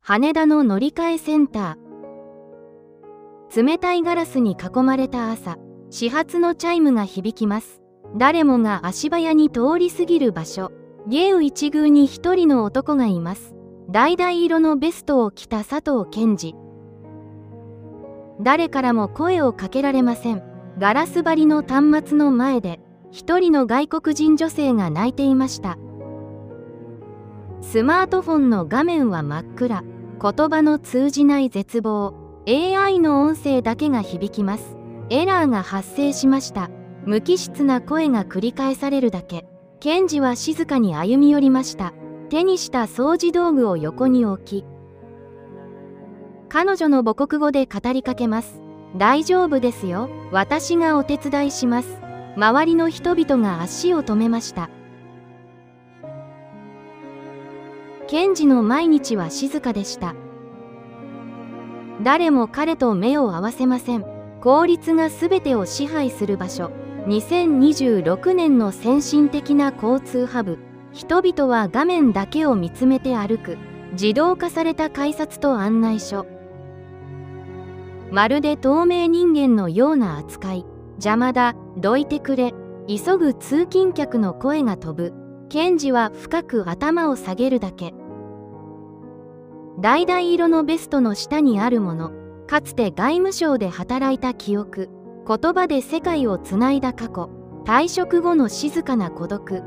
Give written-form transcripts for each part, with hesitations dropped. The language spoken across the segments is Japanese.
羽田の乗り換えセンター。冷たいガラスに囲まれた朝、始発のチャイムが響きます。誰もが足早に通り過ぎる場所。芸宇一宮に一人の男がいます。橙色のベストを着た佐藤健二。誰からも声をかけられません。ガラス張りの端末の前で、一人の外国人女性が泣いていました。スマートフォンの画面は真っ暗。言葉の通じない絶望。AI の音声だけが響きます。エラーが発生しました。無機質な声が繰り返されるだけ。健二は静かに歩み寄りました。手にした掃除道具を横に置き、彼女の母国語で語りかけます。大丈夫ですよ。私がお手伝いします。周りの人々が足を止めました。健二の毎日は静かでした。誰も彼と目を合わせません。効率が全てを支配する場所。2026年の先進的な交通ハブ。人々は画面だけを見つめて歩く。自動化された改札と案内所。まるで透明人間のような扱い。邪魔だ、どいてくれ。急ぐ通勤客の声が飛ぶ。健二は深く頭を下げるだけ。橙色のベストの下にあるもの。かつて外務省で働いた記憶。言葉で世界をつないだ過去。退職後の静かな孤独。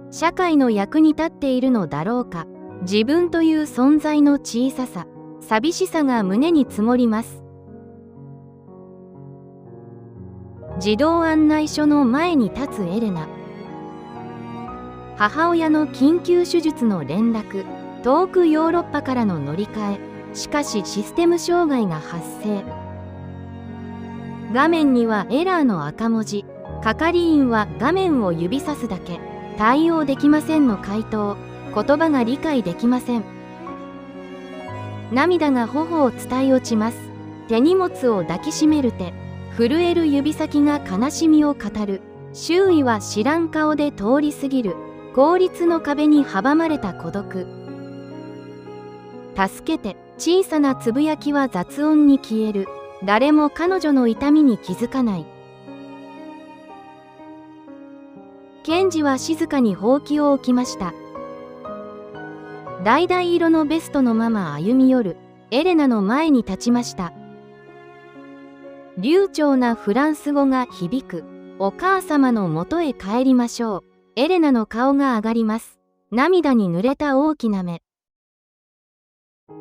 社会の役に立っているのだろうか。自分という存在の小ささ。寂しさが胸に積もります。自動案内所の前に立つエレナ。母親の緊急手術の連絡。遠くヨーロッパからの乗り換え。しかしシステム障害が発生。画面にはエラーの赤文字。係員は画面を指さすだけ。対応できませんの回答。言葉が理解できません。涙が頬を伝い落ちます。手荷物を抱きしめる手。震える指先が悲しみを語る。周囲は知らん顔で通り過ぎる。効率の壁に阻まれた孤独。助けて。小さなつぶやきは雑音に消える。誰も彼女の痛みに気づかない。健二は静かにほうきを置きました。橙色のベストのまま歩み寄る。エレナの前に立ちました。流暢なフランス語が響く。お母様のもとへ帰りましょう。エレナの顔が上がります。涙に濡れた大きな目。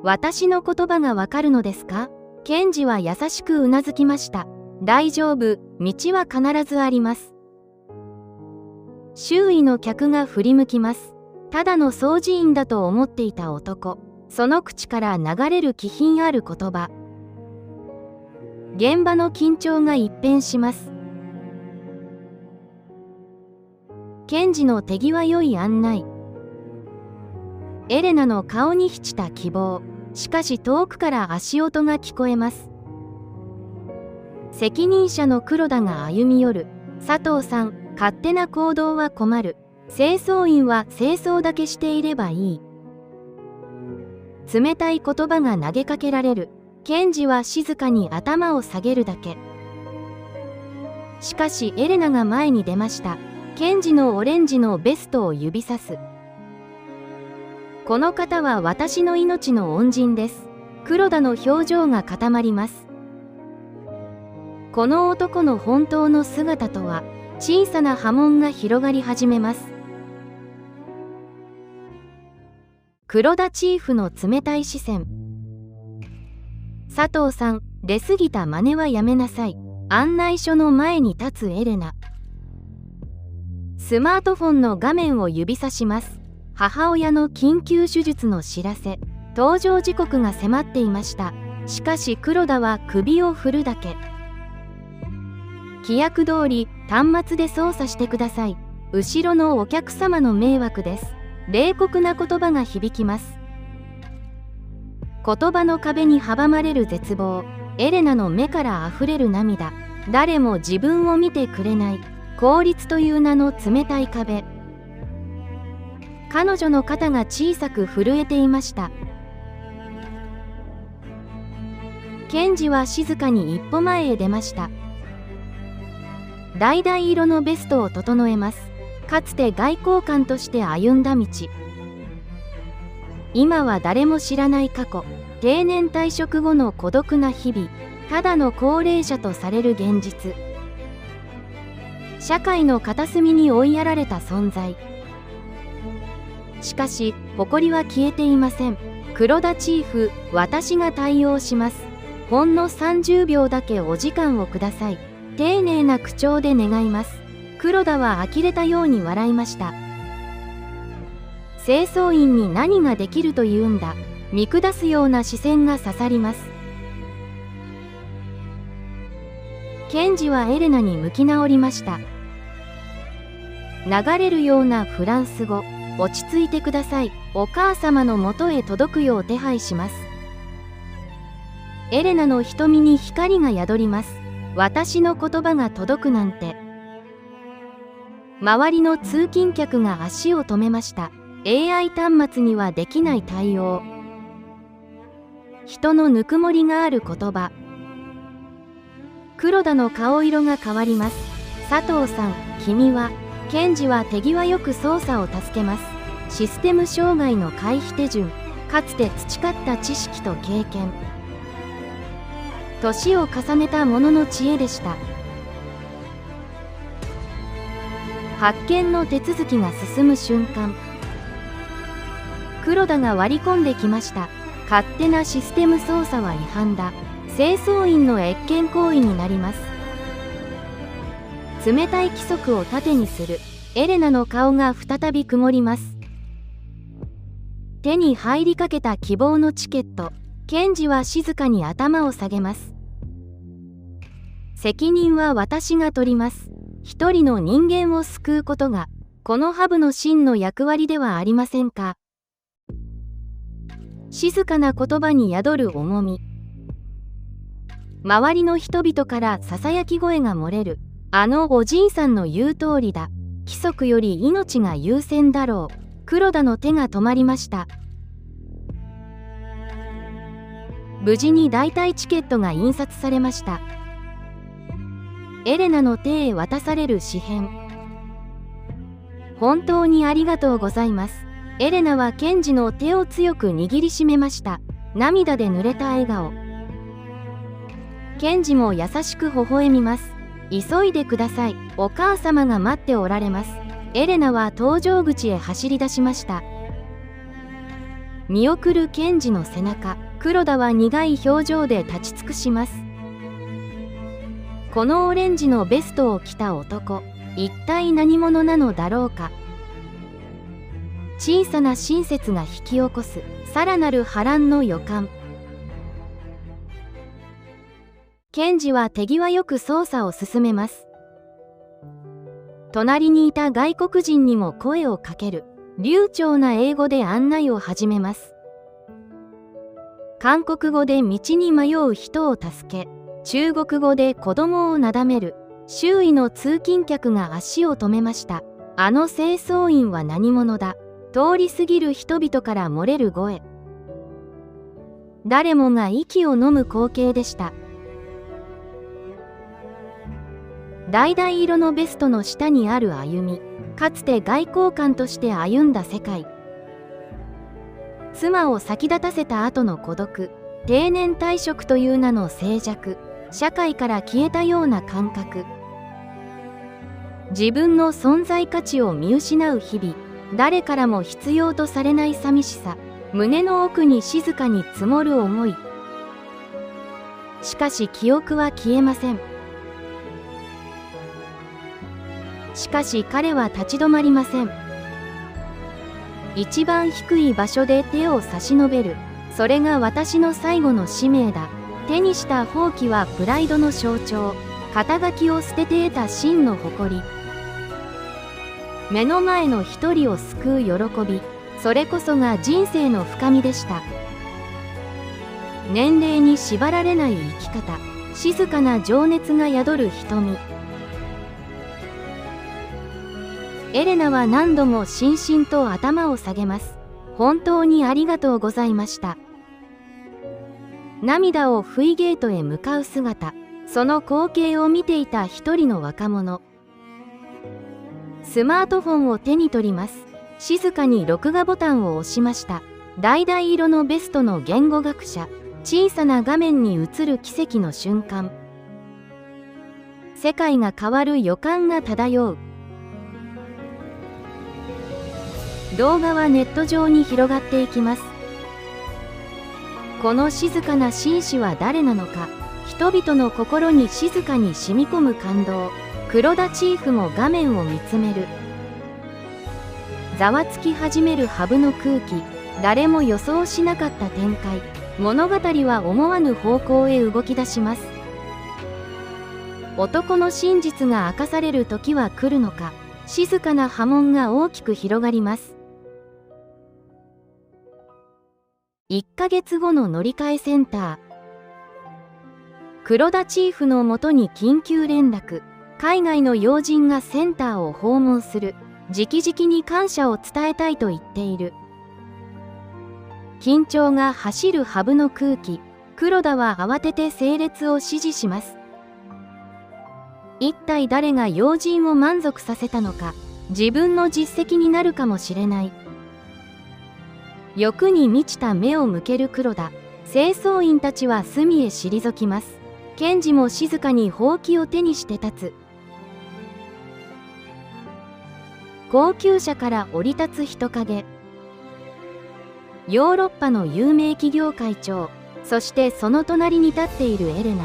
私の言葉がわかるのですか？健二は優しくうなずきました。大丈夫、道は必ずあります。周囲の客が振り向きます。ただの掃除員だと思っていた男。その口から流れる気品ある言葉。現場の緊張が一変します。健二の手際よい案内。エレナの顔に満ちた希望。しかし遠くから足音が聞こえます。責任者の黒田が歩み寄る。佐藤さん、勝手な行動は困る。清掃員は清掃だけしていればいい。冷たい言葉が投げかけられる。健二は静かに頭を下げるだけ。しかしエレナが前に出ました。健二のオレンジのベストを指さす。この方は私の命の恩人です。黒田の表情が固まります。この男の本当の姿とは。小さな波紋が広がり始めます。黒田チーフの冷たい視線。佐藤さん、出過ぎた真似はやめなさい。案内所の前に立つエレナ。スマートフォンの画面を指さします。母親の緊急手術の知らせ。搭乗時刻が迫っていました。しかし黒田は首を振るだけ。規約通り端末で操作してください。後ろのお客様の迷惑です。冷酷な言葉が響きます。言葉の壁に阻まれる絶望。エレナの目からあふれる涙。誰も自分を見てくれない。効率という名の冷たい壁。彼女の肩が小さく震えていました。検事は静かに一歩前へ出ました。橙色のベストを整えます。かつて外交官として歩んだ道。今は誰も知らない過去、定年退職後の孤独な日々、ただの高齢者とされる現実。社会の片隅に追いやられた存在。しかし、誇りは消えていません。黒田チーフ、私が対応します。ほんの30秒だけお時間をください。丁寧な口調で願います。黒田は呆れたように笑いました。清掃員に何ができるというんだ。見下すような視線が刺さります。検事はエレナに向き直りました。流れるようなフランス語。落ち着いてください。お母様のもとへ届くよう手配します。エレナの瞳に光が宿ります。私の言葉が届くなんて。周りの通勤客が足を止めました。AI 端末にはできない対応。人のぬくもりがある言葉。黒田の顔色が変わります。佐藤さん、君は。検事は手際よく捜査を助けます。システム障害の回避手順、かつて培った知識と経験。年を重ねた者の知恵でした。発見の手続きが進む瞬間、黒田が割り込んできました。勝手なシステム操作は違反だ。清掃員の越権行為になります。冷たい規則を盾にする。エレナの顔が再び曇ります。手に入りかけた希望のチケット。検事は静かに頭を下げます。責任は私が取ります。一人の人間を救うことが、このハブの真の役割ではありませんか。静かな言葉に宿る重み。周りの人々からささやき声が漏れる。あのおじいさんの言う通りだ。規則より命が優先だろう。黒田の手が止まりました。無事に代替チケットが印刷されました。エレナの手へ渡される紙片。本当にありがとうございます。エレナは検事の手を強く握りしめました。涙で濡れた笑顔。検事も優しく微笑みます。急いでください。お母様が待っておられます。エレナは搭乗口へ走り出しました。見送る検事の背中。黒田は苦い表情で立ち尽くします。このオレンジのベストを着た男、一体何者なのだろうか。小さな親切が引き起こすさらなる波乱の予感。検事は手際よく捜査を進めます。隣にいた外国人にも声をかける。流暢な英語で案内を始めます。韓国語で道に迷う人を助け、中国語で子供をなだめる。周囲の通勤客が足を止めました。あの清掃員は何者だ。通り過ぎる人々から漏れる声。誰もが息を飲む光景でした。橙色のベストの下にある歩み。かつて外交官として歩んだ世界。妻を先立たせた後の孤独。定年退職という名の静寂。社会から消えたような感覚。自分の存在価値を見失う日々。誰からも必要とされない寂しさ。胸の奥に静かに積もる思い。しかし記憶は消えません。しかし彼は立ち止まりません。一番低い場所で手を差し伸べる。それが私の最後の使命だ。手にしたほうきはプライドの象徴。肩書を捨てて得た真の誇り。目の前の一人を救う喜び。それこそが人生の深みでした。年齢に縛られない生き方。静かな情熱が宿る瞳。エレナは何度もしんしんと頭を下げます。本当にありがとうございました。涙を拭いゲートへ向かう姿、その光景を見ていた一人の若者。スマートフォンを手に取ります。静かに録画ボタンを押しました。橙色のベストの言語学者。小さな画面に映る奇跡の瞬間。世界が変わる予感が漂う。動画はネット上に広がっていきます。この静かな紳士は誰なのか。人々の心に静かに染み込む感動。黒田チーフも画面を見つめる。ざわつき始めるハブの空気。誰も予想しなかった展開。物語は思わぬ方向へ動き出します。男の真実が明かされる時は来るのか。静かな波紋が大きく広がります。1ヶ月後の乗り換えセンター。黒田チーフのもとに緊急連絡。海外の要人がセンターを訪問する。直々に感謝を伝えたいと言っている。緊張が走るハブの空気。黒田は慌てて整列を指示します。一体誰が要人を満足させたのか。自分の実績になるかもしれない。欲に満ちた目を向ける黒田。清掃員たちは隅へ退きます。検事も静かにほうきを手にして立つ。高級車から降り立つ人影。ヨーロッパの有名企業会長、そしてその隣に立っているエレナ。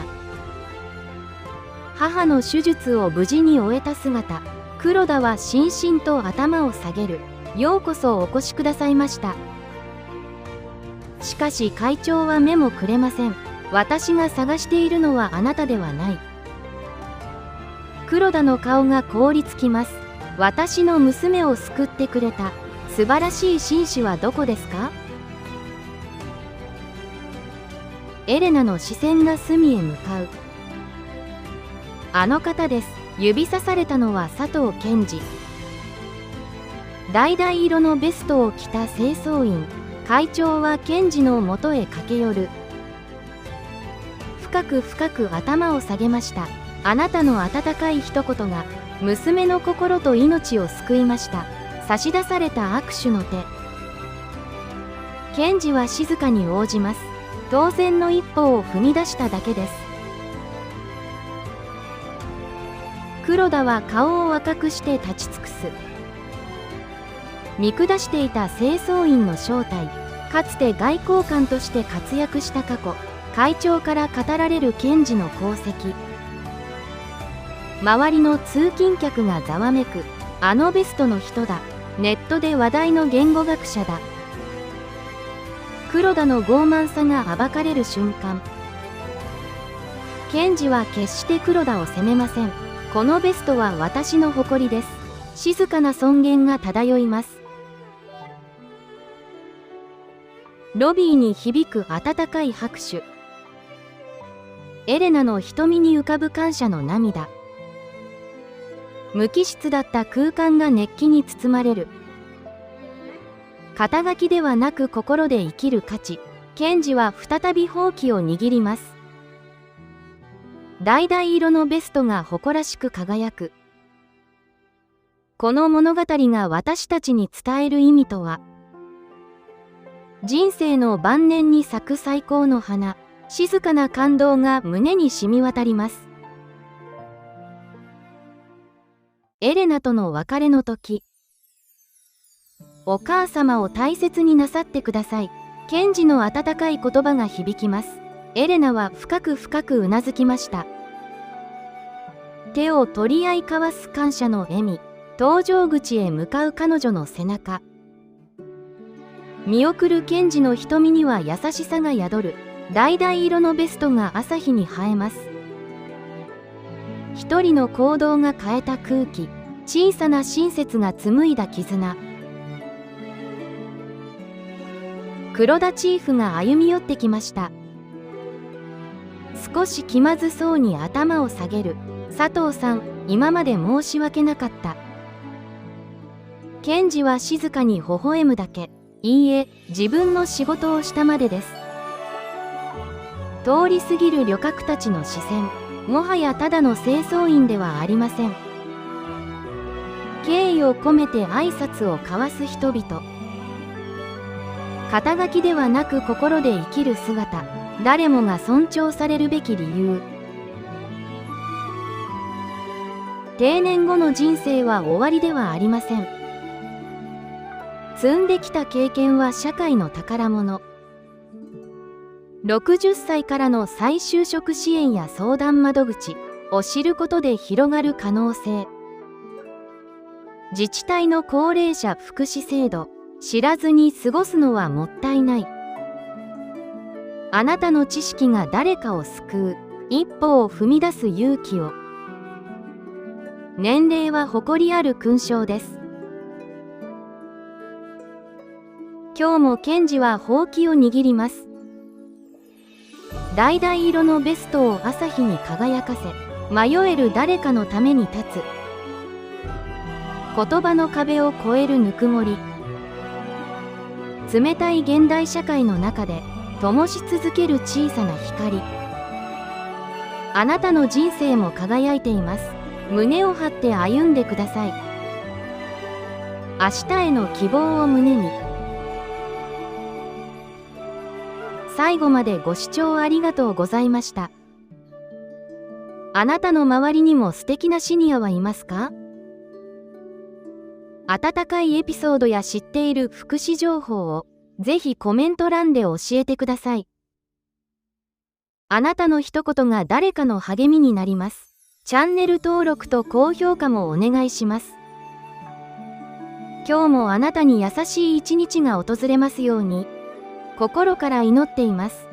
母の手術を無事に終えた姿。黒田はしんしんと頭を下げる。ようこそお越しくださいました。しかし会長は目もくれません。私が探しているのはあなたではない。黒田の顔が凍りつきます。私の娘を救ってくれた素晴らしい紳士はどこですか。エレナの視線が隅へ向かう。あの方です。指さされたのは佐藤検事。橙色のベストを着た清掃員。会長は検事のもとへ駆け寄る。深く深く頭を下げました。あなたの温かい一言が娘の心と命を救いました。差し出された握手の手。検事は静かに応じます。当然の一歩を踏み出しただけです。黒田は顔を赤くして立ち尽くす。見下していた清掃員の正体。かつて外交官として活躍した過去。会長から語られる検事の功績。周りの通勤客がざわめく。あのベストの人だ。ネットで話題の言語学者だ。黒田の傲慢さが暴かれる瞬間。検事は決して黒田を責めません。このベストは私の誇りです。静かな尊厳が漂います。ロビーに響く温かい拍手。エレナの瞳に浮かぶ感謝の涙。無機質だった空間が熱気に包まれる。肩書きではなく心で生きる価値。検事は再びほうきを握ります。橙色のベストが誇らしく輝く。この物語が私たちに伝える意味とは。人生の晩年に咲く最高の花。静かな感動が胸に染み渡ります。エレナとの別れの時。お母様を大切になさってください。検事の温かい言葉が響きます。エレナは深く深くうなずきました。手を取り合い交わす感謝の笑み。搭乗口へ向かう彼女の背中。見送る検事の瞳には優しさが宿る。橙色のベストが朝日に映えます。一人の行動が変えた空気。小さな親切が紡いだ絆。黒田チーフが歩み寄ってきました。少し気まずそうに頭を下げる。佐藤さん、今まで申し訳なかった。ケンジは静かに微笑むだけ。いいえ、自分の仕事をしたまでです。通り過ぎる旅客たちの視線、もはやただの清掃員ではありません。敬意を込めて挨拶を交わす人々。肩書きではなく心で生きる姿、誰もが尊重されるべき理由。定年後の人生は終わりではありません。積んできた経験は社会の宝物。60歳からの再就職支援や相談窓口を知ることで広がる可能性。自治体の高齢者福祉制度、知らずに過ごすのはもったいない。あなたの知識が誰かを救う、一歩を踏み出す勇気を。年齢は誇りある勲章です。今日も賢治はほうきを握ります。橙色のベストを朝日に輝かせ、迷える誰かのために立つ。言葉の壁を越えるぬくもり。冷たい現代社会の中で灯し続ける小さな光。あなたの人生も輝いています。胸を張って歩んでください。明日への希望を胸に。最後までご視聴ありがとうございました。あなたの周りにも素敵なシニアはいますか？温かいエピソードや知っている福祉情報をぜひコメント欄で教えてください。あなたの一言が誰かの励みになります。チャンネル登録と高評価もお願いします。今日もあなたに優しい一日が訪れますように。心から祈っています。